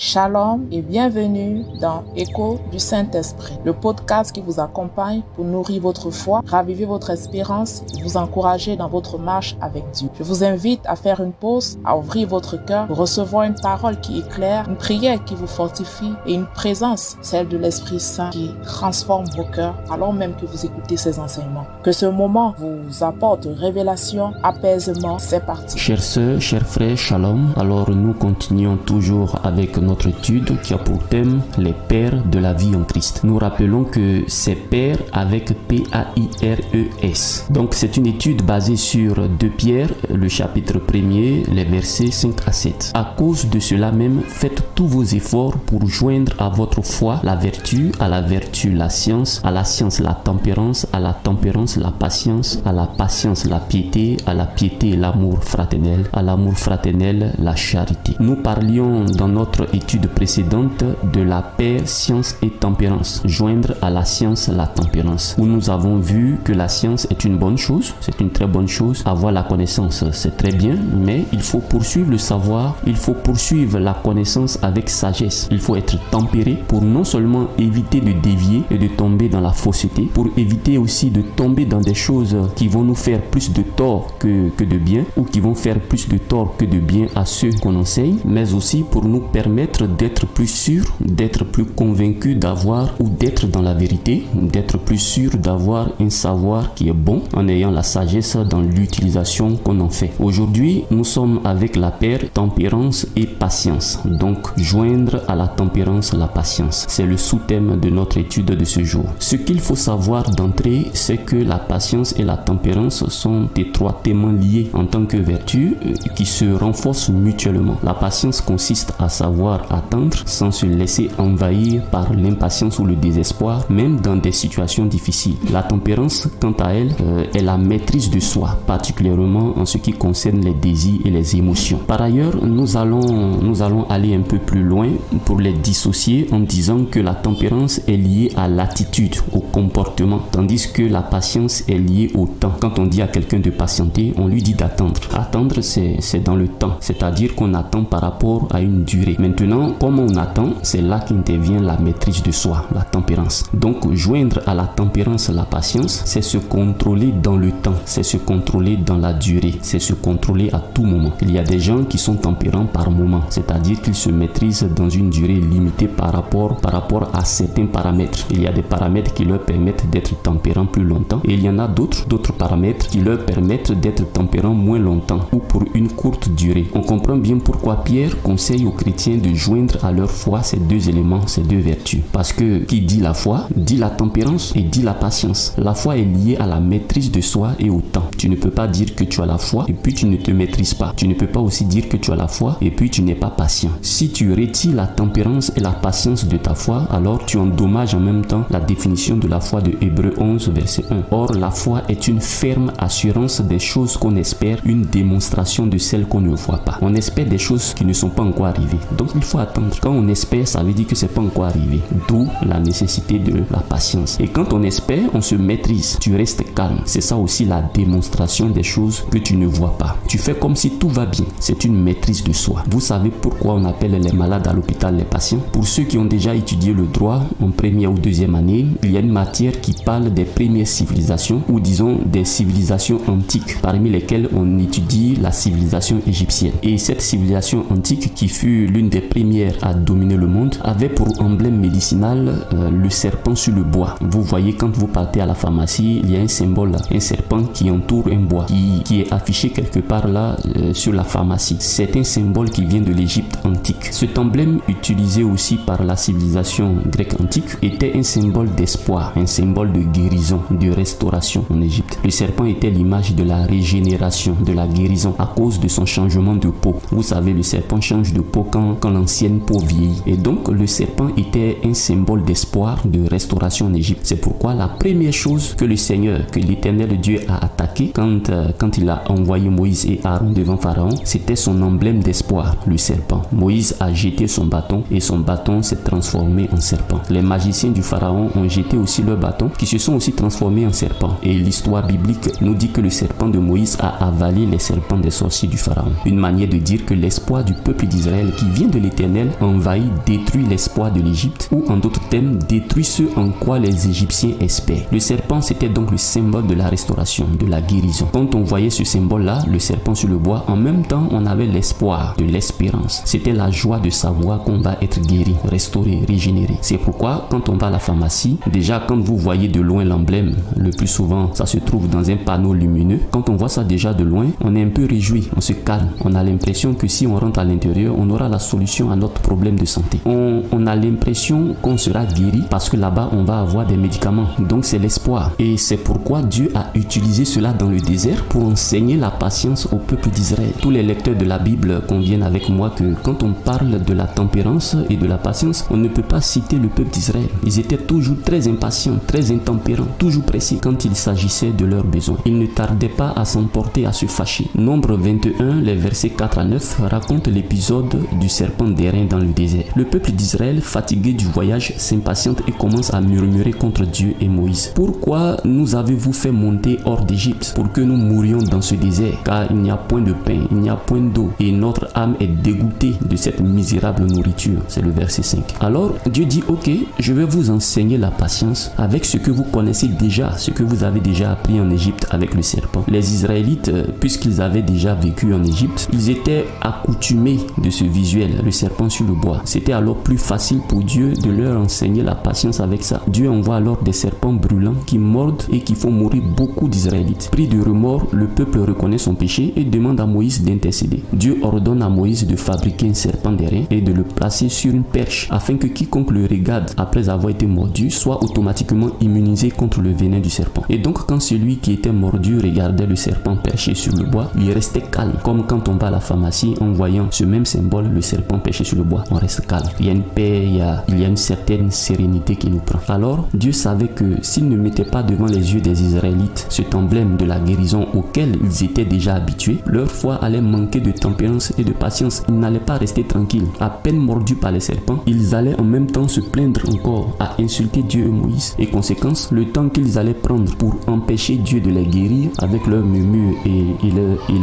Shalom et bienvenue dans Écho du Saint-Esprit, le podcast qui vous accompagne pour nourrir votre foi, raviver votre espérance et vous encourager dans votre marche avec Dieu. Je vous invite à faire une pause, à ouvrir votre cœur pour recevoir une parole qui éclaire, une prière qui vous fortifie et une présence, celle de l'Esprit Saint, qui transforme vos cœurs alors même que vous écoutez ces enseignements. Que ce moment vous apporte révélation, apaisement. C'est parti. Chères sœurs, chers frères, shalom. Alors nous continuons toujours avec notre étude qui a pour thème les pères de la vie en Christ. Nous rappelons que c'est pères avec P-A-I-R-E-S. Donc c'est une étude basée sur 2 Pierre, le chapitre 1er, les versets 5 à 7. À cause de cela même, faites tous vos efforts pour joindre à votre foi la vertu, à la vertu la science, à la science la tempérance, à la tempérance la patience, à la patience la piété, à la piété l'amour fraternel, à l'amour fraternel la charité. Nous parlions dans notre étude précédente de la paix, science et tempérance, joindre à la science la tempérance, où nous avons vu que la science est une bonne chose, c'est une très bonne chose, avoir la connaissance c'est très bien, mais il faut poursuivre le savoir, il faut poursuivre la connaissance avec sagesse, il faut être tempéré pour non seulement éviter de dévier et de tomber dans la fausseté, pour éviter aussi de tomber dans des choses qui vont nous faire plus de tort que de bien, ou qui vont faire plus de tort que de bien à ceux qu'on enseigne, mais aussi pour nous permettre d'être plus sûr, d'être plus convaincu d'avoir ou d'être dans la vérité, d'être plus sûr d'avoir un savoir qui est bon en ayant la sagesse dans l'utilisation qu'on en fait. Aujourd'hui, nous sommes avec la paire tempérance et patience. Donc, joindre à la tempérance la patience. C'est le sous-thème de notre étude de ce jour. Ce qu'il faut savoir d'entrée, c'est que la patience et la tempérance sont étroitement liées en tant que vertus qui se renforcent mutuellement. La patience consiste à savoir attendre sans se laisser envahir par l'impatience ou le désespoir, même dans des situations difficiles. La tempérance, quant à elle, est la maîtrise de soi, particulièrement en ce qui concerne les désirs et les émotions. Par ailleurs, nous allons aller un peu plus loin pour les dissocier en disant que la tempérance est liée à l'attitude, au comportement, tandis que la patience est liée au temps. Quand on dit à quelqu'un de patienter, on lui dit d'attendre. Attendre, c'est dans le temps, c'est-à-dire qu'on attend par rapport à une durée. Maintenant, comme on attend, c'est là qu'intervient la maîtrise de soi, la tempérance. Donc, joindre à la tempérance la patience, c'est se contrôler dans le temps, c'est se contrôler dans la durée, c'est se contrôler à tout moment. Il y a des gens qui sont tempérants par moment, c'est-à-dire qu'ils se maîtrisent dans une durée limitée par rapport à certains paramètres. Il y a des paramètres qui leur permettent d'être tempérants plus longtemps et il y en a d'autres paramètres qui leur permettent d'être tempérants moins longtemps ou pour une courte durée. On comprend bien pourquoi Pierre conseille aux chrétiens de joindre à leur foi ces 2 éléments, ces 2 vertus. Parce que qui dit la foi, dit la tempérance et dit la patience. La foi est liée à la maîtrise de soi et au temps. Tu ne peux pas dire que tu as la foi et puis tu ne te maîtrises pas. Tu ne peux pas aussi dire que tu as la foi et puis tu n'es pas patient. Si tu retires la tempérance et la patience de ta foi, alors tu endommages en même temps la définition de la foi de Hébreux 11, verset 1. Or, la foi est une ferme assurance des choses qu'on espère, une démonstration de celles qu'on ne voit pas. On espère des choses qui ne sont pas encore arrivées. Donc, il faut attendre. Quand on espère, ça veut dire que c'est pas encore arrivé. D'où la nécessité de la patience. Et quand on espère, on se maîtrise. Tu restes calme. C'est ça aussi la démonstration des choses que tu ne vois pas. Tu fais comme si tout va bien. C'est une maîtrise de soi. Vous savez pourquoi on appelle les malades à l'hôpital les patients? Pour ceux qui ont déjà étudié le droit en première ou deuxième année, il y a une matière qui parle des premières civilisations ou disons des civilisations antiques, parmi lesquelles on étudie la civilisation égyptienne. Et cette civilisation antique qui fut l'une des premières à dominer le monde avait pour emblème médicinal le serpent sur le bois. Vous voyez quand vous partez à la pharmacie, il y a un symbole là, un serpent qui entoure un bois qui est affiché quelque part là sur la pharmacie. C'est un symbole qui vient de l'Égypte antique. Cet emblème utilisé aussi par la civilisation grecque antique était un symbole d'espoir, un symbole de guérison, de restauration en Égypte. Le serpent était l'image de la régénération, de la guérison à cause de son changement de peau. Vous savez, le serpent change de peau quand l'ancienne peau vieillit. Et donc le serpent était un symbole d'espoir, de restauration en Égypte. C'est pourquoi la première chose que le Seigneur, que l'Éternel Dieu a attaqué quand il a envoyé Moïse et Aaron devant Pharaon, c'était son emblème d'espoir, le serpent. Moïse a jeté son bâton et son bâton s'est transformé en serpent. Les magiciens du Pharaon ont jeté aussi leur bâton qui se sont aussi transformés en serpent. Et l'histoire biblique nous dit que le serpent de Moïse a avalé les serpents des sorciers du Pharaon. Une manière de dire que l'espoir du peuple d'Israël qui vient de l'Éternel envahit, détruit l'espoir de l'Égypte, ou en d'autres termes, détruit ce en quoi les Égyptiens espèrent. Le serpent, c'était donc le symbole de la restauration, de la guérison. Quand on voyait ce symbole-là, le serpent sur le bois, en même temps, on avait l'espoir de l'espérance. C'était la joie de savoir qu'on va être guéri, restauré, régénéré. C'est pourquoi, quand on va à la pharmacie, déjà quand vous voyez de loin l'emblème, le plus souvent, ça se trouve dans un panneau lumineux. Quand on voit ça déjà de loin, on est un peu réjoui, on se calme. On a l'impression que si on rentre à l'intérieur, on aura la solution à notre problème de santé. On a l'impression qu'on sera guéri parce que là-bas, on va avoir des médicaments. Donc, c'est l'espoir. Et c'est pourquoi Dieu a utilisé cela dans le désert pour enseigner la patience au peuple d'Israël. Tous les lecteurs de la Bible conviennent avec moi que quand on parle de la tempérance et de la patience, on ne peut pas citer le peuple d'Israël. Ils étaient toujours très impatients, très intempérants, toujours pressés quand il s'agissait de leurs besoins. Ils ne tardaient pas à s'emporter, à se fâcher. Nombre 21, les versets 4 à 9, raconte l'épisode du serpent d'airain dans le désert. Le peuple d'Israël, fatigué du voyage, s'impatiente et commence à murmurer contre Dieu et Moïse. Pourquoi nous avez-vous fait monter hors d'Égypte pour que nous mourions dans ce désert? Car il n'y a point de pain, il n'y a point d'eau et notre âme est dégoûtée de cette misérable nourriture. C'est le verset 5. Alors Dieu dit, ok, je vais vous enseigner la patience avec ce que vous connaissez déjà, ce que vous avez déjà appris en Égypte avec le serpent. Les Israélites, puisqu'ils avaient déjà vécu en Égypte, ils étaient accoutumés de ce visuel, le serpent sur le bois. C'était alors plus facile pour Dieu de leur enseigner la patience avec ça. Dieu envoie alors des serpents brûlants qui mordent et qui font mourir beaucoup d'Israélites. Pris de remords, le peuple reconnaît son péché et demande à Moïse d'intercéder. Dieu ordonne à Moïse de fabriquer un serpent d'airain et de le placer sur une perche afin que quiconque le regarde après avoir été mordu soit automatiquement immunisé contre le venin du serpent. Et donc quand celui qui était mordu regardait le serpent perché sur le bois, il restait calme. Comme quand on va à la pharmacie en voyant ce même symbole, le serpent perché sur le bois, on reste calme. Il y a une paix, il y a une certaine sérénité qui nous prend. Alors Dieu savait que s'il ne mettait pas devant les yeux des Israélites cet emblème de la guérison auquel ils étaient déjà habitués, leur foi allait manquer de tempérance et de patience. Ils n'allaient pas rester tranquilles. À peine mordus par les serpents, ils allaient en même temps se plaindre encore, à insulter Dieu et Moïse. Et conséquence, le temps qu'ils allaient prendre pour empêcher Dieu de les guérir avec leurs murmures et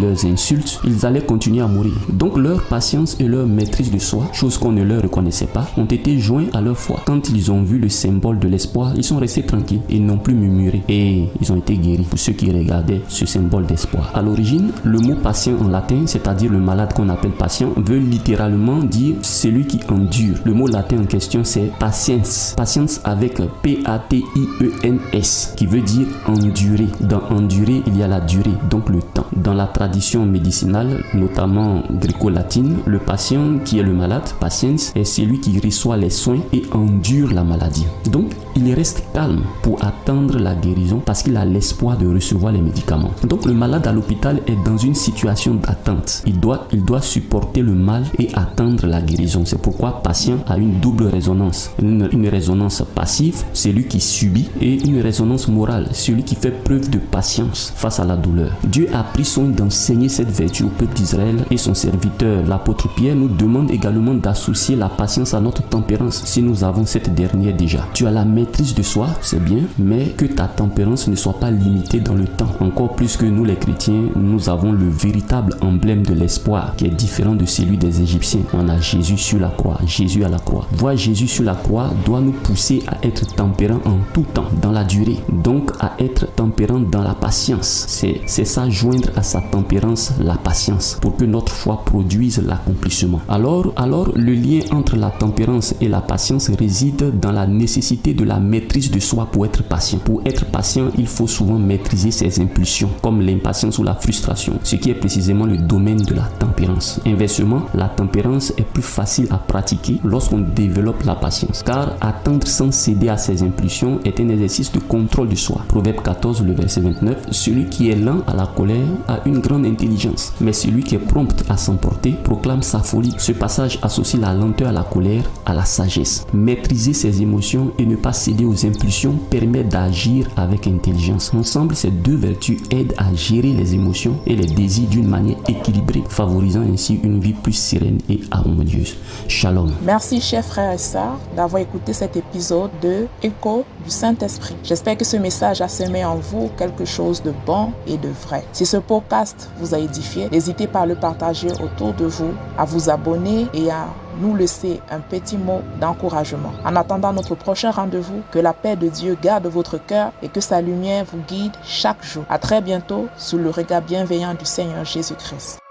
leurs insultes, ils allaient continuer à mourir. Donc leur patience et leur maîtrise de soi, chose qu'on ne leur reconnaissait pas, ont été joints à leur foi. Quand ils ont vu le symbole de l'espoir, ils sont restés tranquilles. Ils n'ont plus murmuré et ils ont été guéris pour ceux qui regardaient ce symbole d'espoir. À l'origine, le mot patient en latin, c'est-à-dire le malade qu'on appelle patient, veut littéralement dire celui qui endure. Le mot latin en question c'est patiens. Patience avec P-A-T-I-E-N-S qui veut dire endurer. Dans endurer, il y a la durée, donc le temps. Dans la tradition médicinale, notamment gréco-latine, le patient qui est le malade, patiens, est celui qui reçoit les soins et endure la maladie. Donc, il reste calme pour attendre la guérison parce qu'il a l'espoir de recevoir les médicaments. Donc, le malade à l'hôpital est dans une situation d'attente. Il doit supporter le mal et attendre la guérison. C'est pourquoi patient a une double résonance. Une résonance passive, celui qui subit, et une résonance morale, celui qui fait preuve de patience face à la douleur. Dieu a pris soin d'enseigner cette vertu au peuple d'Israël et son serviteur, l'apôtre Pierre, nous demande également d'associer la patience à notre tempérance si nous avons cette dernière déjà. Tu as la maîtrise de soi, c'est bien, mais que ta tempérance ne soit pas limitée dans le temps. Encore plus que nous les chrétiens, nous avons le véritable emblème de l'espoir qui est différent de celui des Égyptiens. On a Jésus sur la croix, Jésus à la croix. Voir Jésus sur la croix doit nous pousser à être tempérants en tout temps, dans la durée. Donc à être tempérants dans la patience. C'est ça, joindre à sa tempérance la patience pour que notre foi produise l'accomplissement. Alors le lien entre la tempérance et la patience réside dans la nécessité de la maîtrise de soi pour être patient. Pour être patient, il faut souvent maîtriser ses impulsions, comme l'impatience ou la frustration, ce qui est précisément le domaine de la tempérance. Inversement, la tempérance est plus facile à pratiquer lorsqu'on développe la patience, car attendre sans céder à ses impulsions est un exercice de contrôle de soi. Proverbe 14, le verset 29, celui qui est lent à la colère a une grande intelligence, mais celui qui est prompt à s'emporter proclame sa folie. Ce passage associe la lenteur à la colère, à la sagesse. Maîtriser ses émotions et ne pas céder aux impulsions permet d'agir avec intelligence. Ensemble, ces deux vertus aident à gérer les émotions et les désirs d'une manière équilibrée, favorisant ainsi une vie plus sereine et harmonieuse. Shalom. Merci, chers frères et sœurs, d'avoir écouté cet épisode de Écho du Saint-Esprit. J'espère que ce message a semé en vous quelque chose de bon et de vrai. Si ce podcast vous a édifié, n'hésitez pas à le partager autour de vous, à vous abonner et à nous laisser un petit mot d'encouragement. En attendant notre prochain rendez-vous, que la paix de Dieu garde votre cœur et que sa lumière vous guide chaque jour. À très bientôt sous le regard bienveillant du Seigneur Jésus-Christ.